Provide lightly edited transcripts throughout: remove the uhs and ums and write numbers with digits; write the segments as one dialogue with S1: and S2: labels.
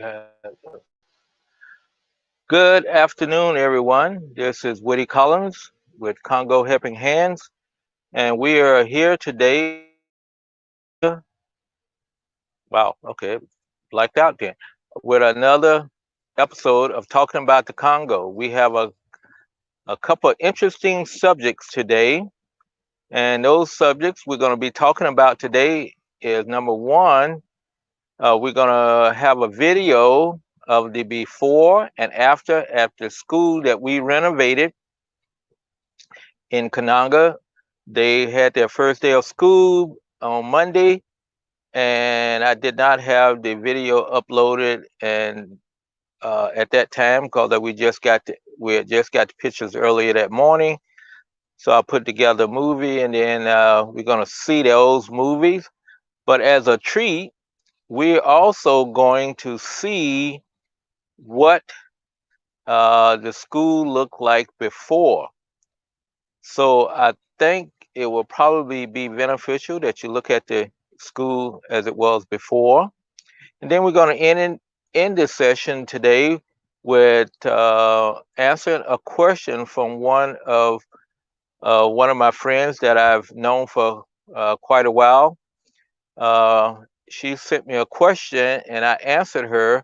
S1: have. Good afternoon, everyone. This is Woody Collins with Congo Helping Hands, and we are here today wow, okay, blacked out then, with another episode of Talking About the Congo. We have a couple of interesting subjects today, and those subjects we're going to be talking about today is number one, we're going to have a video of the before and after school that we renovated in Kananga. They had their first day of school on Monday, and I did not have the video uploaded and at that time because we had just got the pictures earlier that morning. So I put together a movie, and then we're gonna see those movies. But as a treat, we're also going to see what the school looked like before. So I think it will probably be beneficial that you look at the school as it was before. And then we're going to end this session today with answering a question from one of my friends that I've known for quite a while. She sent me a question and I answered her,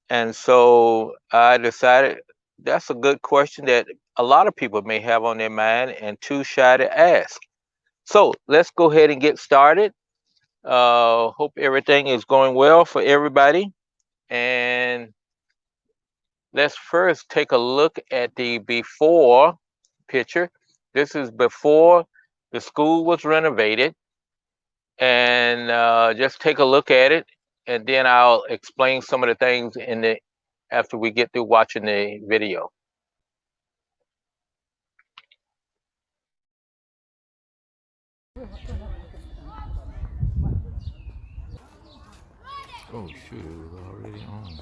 S1: and so I decided that's a good question that a lot of people may have on their mind and too shy to ask. So let's go ahead and get started. Hope everything is going well for everybody. And let's first take a look at the before picture. This is before the school was renovated. And just take a look at it, and then I'll explain some of the things after we get through watching the video. Oh shoot, it was already on.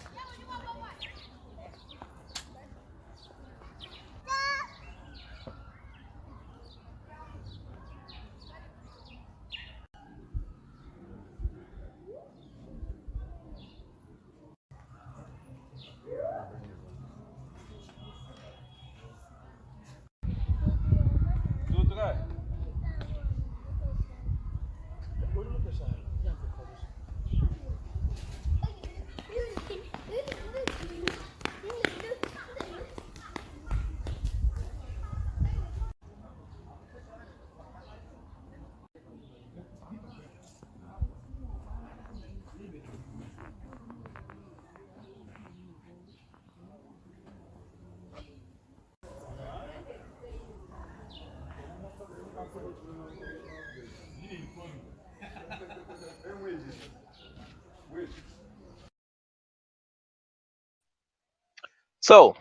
S1: So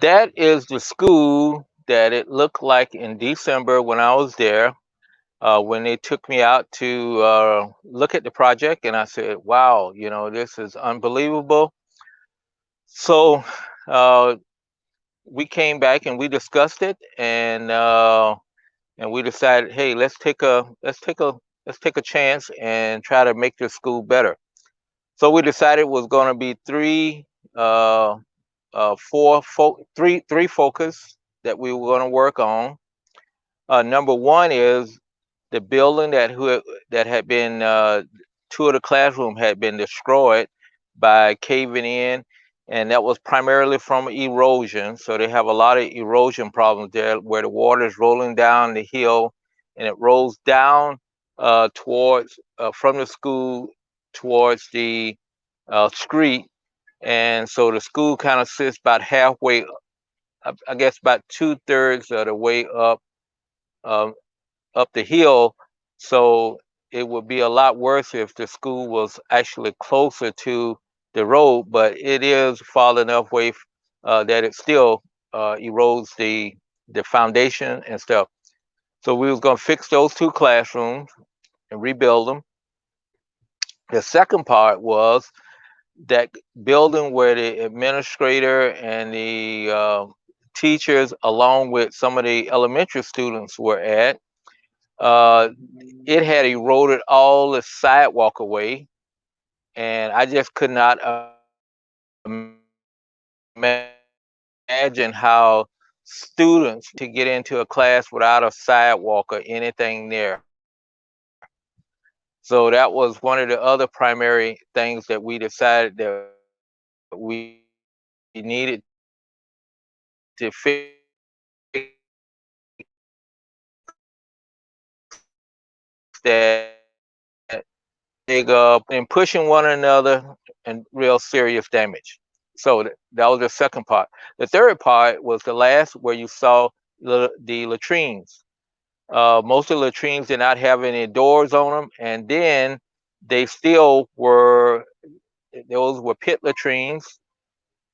S1: that is the school that it looked like in December when I was there. When they took me out to look at the project, and I said, "Wow, this is unbelievable." So uh, we came back and we discussed it, and we decided, hey, let's take a chance and try to make this school better. So we decided it was going to be uh, three focus that we were going to work on. Number one is the building that had been two of the classroom had been destroyed by caving in, and that was primarily from erosion. So they have a lot of erosion problems there, where the water is rolling down the hill, and it rolls down towards from the school towards the street, and so the school kind of sits about halfway, I guess about 2/3 of the way um, up the hill. So it would be a lot worse if the school was actually closer to the road, but it is far enough away that it still erodes the foundation and stuff. So we was gonna fix those two classrooms and rebuild them. The second part was that building where the administrator and the teachers, along with some of the elementary students, were at. Uh, it had eroded all the sidewalk away, and I just could not imagine how students to get into a class without a sidewalk or anything there. So that was one of the other primary things that we decided that we needed to fix, that big and pushing one another and real serious damage. So that was the second part. The third part was the last where you saw the latrines. Most of the latrines did not have any doors on them, and then they still were, those were pit latrines,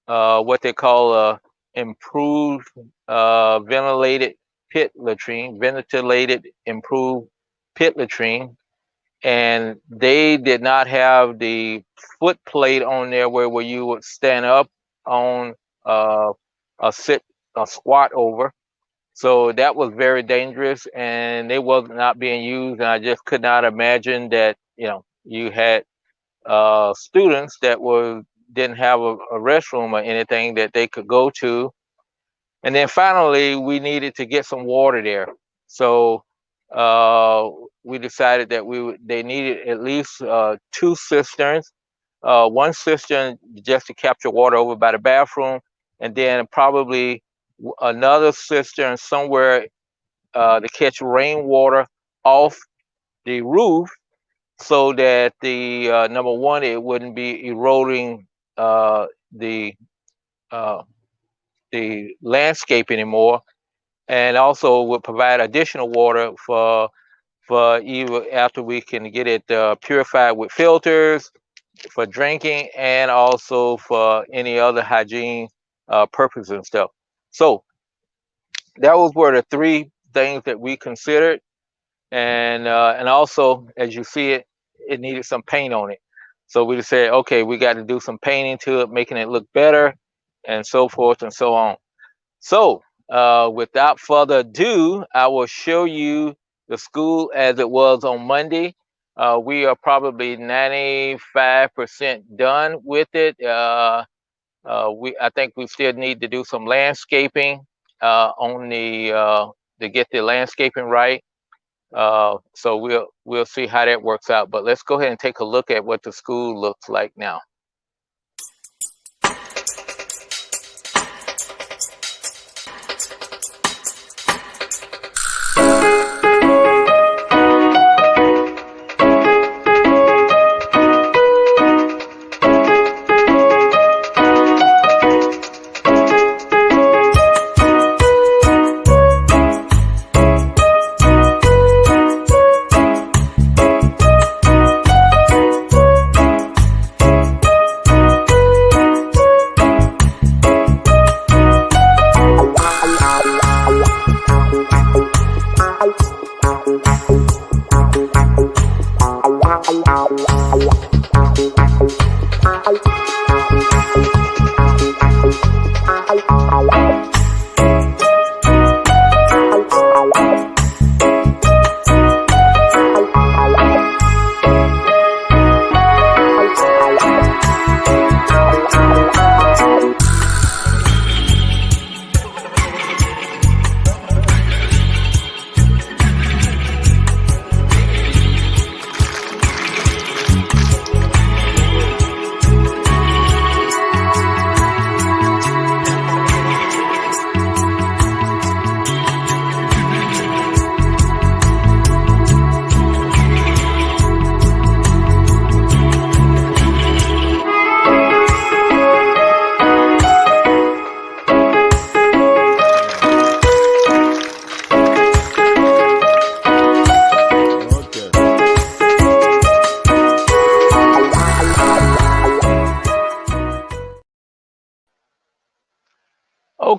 S1: what they call improved ventilated pit latrine, ventilated improved pit latrine, and they did not have the foot plate on there where you would stand up on uh, a sit, a squat over. So that was very dangerous, and they was not being used. And I just could not imagine that, you had students that didn't have a restroom or anything that they could go to. And then finally, we needed to get some water there. So we decided that they needed at least two cisterns. One cistern just to capture water over by the bathroom, and then probably another cistern somewhere to catch rainwater off the roof, so that the number one, it wouldn't be eroding uh, the uh, the landscape anymore, and also would provide additional water for even after we can get it purified with filters for drinking, and also for any other hygiene purposes and stuff. So that was were the three things that we considered, and also, as you see it, it needed some paint on it. So we just said, okay, we got to do some painting to it, making it look better, and so forth and so on. So without further ado, I will show you the school as it was on Monday. We are probably 95% done with it. I think we still need to do some landscaping on to get the landscaping right. So we'll see how that works out. But let's go ahead and take a look at what the school looks like now.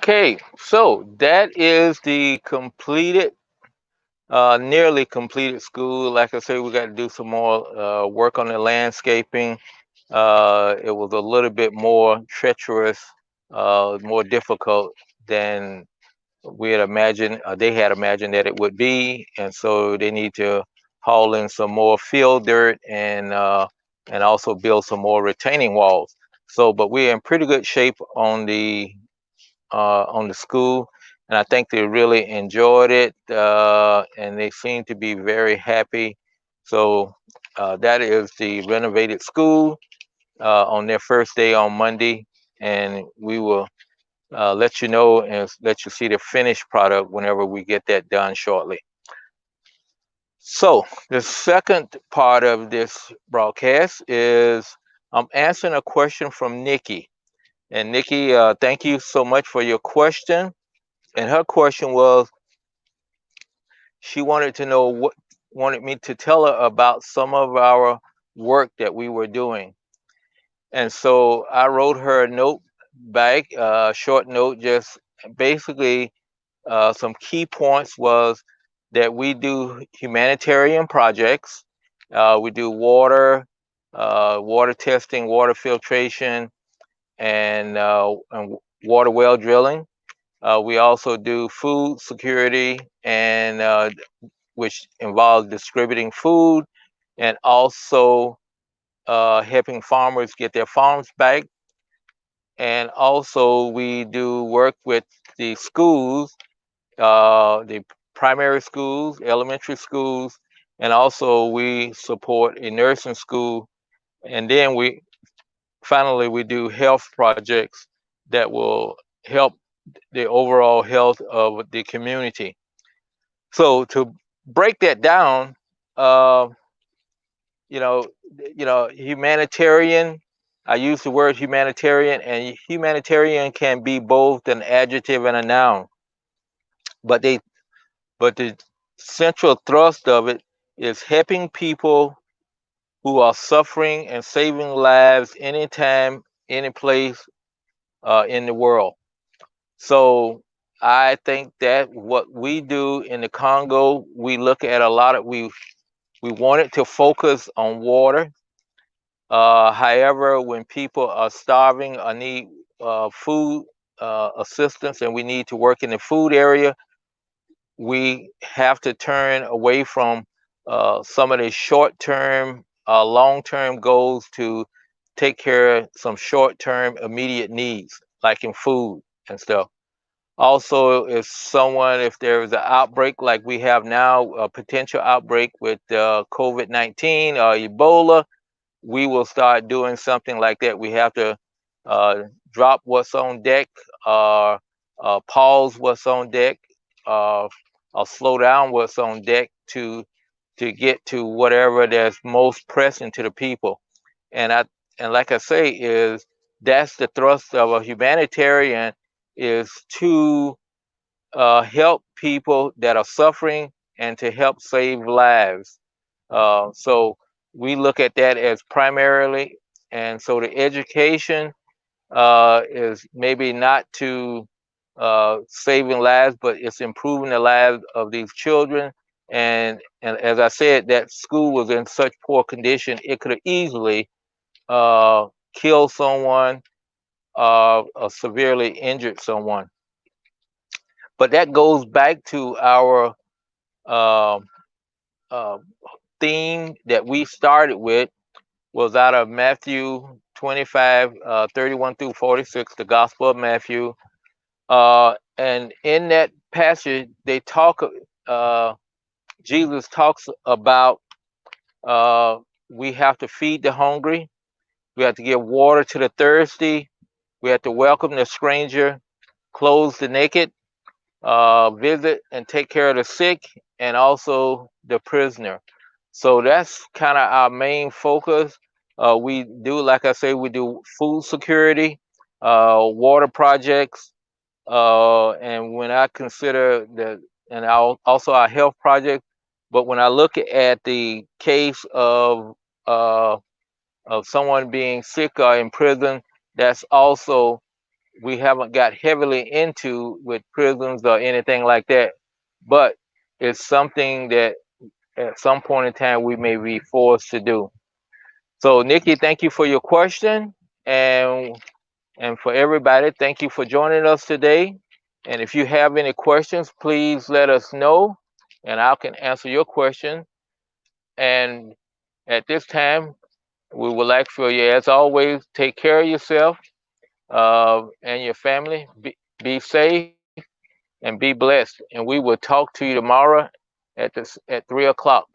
S1: Okay, so that is the completed, nearly completed school. Like I said, we got to do some more work on the landscaping. It was a little bit more treacherous, more difficult than we had imagined, they had imagined that it would be, and so they need to haul in some more fill dirt and also build some more retaining walls. So, but we're in pretty good shape on the school, and I think they really enjoyed it, and they seem to be very happy. So that is the renovated school on their first day on Monday, and we will let you know and let you see the finished product whenever we get that done shortly. So the second part of this broadcast is I'm answering a question from Nikki. And Nikki, thank you so much for your question. And her question was, she wanted to know wanted me to tell her about some of our work that we were doing. And so I wrote her a note back, a short note, just basically some key points was that we do humanitarian projects. We do water testing, water filtration, and water well drilling. We also do food security, and which involves distributing food and also helping farmers get their farms back. And also we do work with the schools, the primary schools, elementary schools, and also we support a nursing school. And then finally we do health projects that will help the overall health of the community. So to break that down, uh, you know, humanitarian. I use the word humanitarian, and humanitarian can be both an adjective and a noun. But the central thrust of it is helping people who are suffering and saving lives anytime, any place in the world. So I think that what we do in the Congo, we look at a lot of we wanted to focus on water. However, when people are starving or need food assistance, and we need to work in the food area, we have to turn away from some of the short-term, long-term goals to take care of some short-term immediate needs, like in food and stuff. Also, if there is an outbreak like we have now, a potential outbreak with COVID-19 or Ebola, we will start doing something like that. We have to uh, drop what's on deck, or pause what's on deck, uh, or slow down what's on deck to get to whatever that's most pressing to the people. And like I say, is that's the thrust of a humanitarian, is to help people that are suffering and to help save lives. So we look at that as primarily, and so the education is maybe not to saving lives, but it's improving the lives of these children. And as I said, that school was in such poor condition, it could have easily killed someone or severely injured someone. But that goes back to our uh, uh, theme that we started with, was out of Matthew 25, 31 through 46, the Gospel of Matthew. And in that passage, Jesus talks about we have to feed the hungry, we have to give water to the thirsty, we have to welcome the stranger, clothe the naked, visit and take care of the sick, and also the prisoner. So that's kind of our main focus. We do, like I say, we do food security, water projects, and when I consider and also our health project. But when I look at the case of someone being sick or in prison, that's also, we haven't got heavily into with prisons or anything like that, but it's something that at some point in time we may be forced to do. So Nikki, thank you for your question, and for everybody, thank you for joining us today. And if you have any questions, please let us know, and I can answer your question. And at this time, We would like for you, as always, take care of yourself and your family. Be safe and be blessed. And we will talk to you tomorrow at 3 o'clock.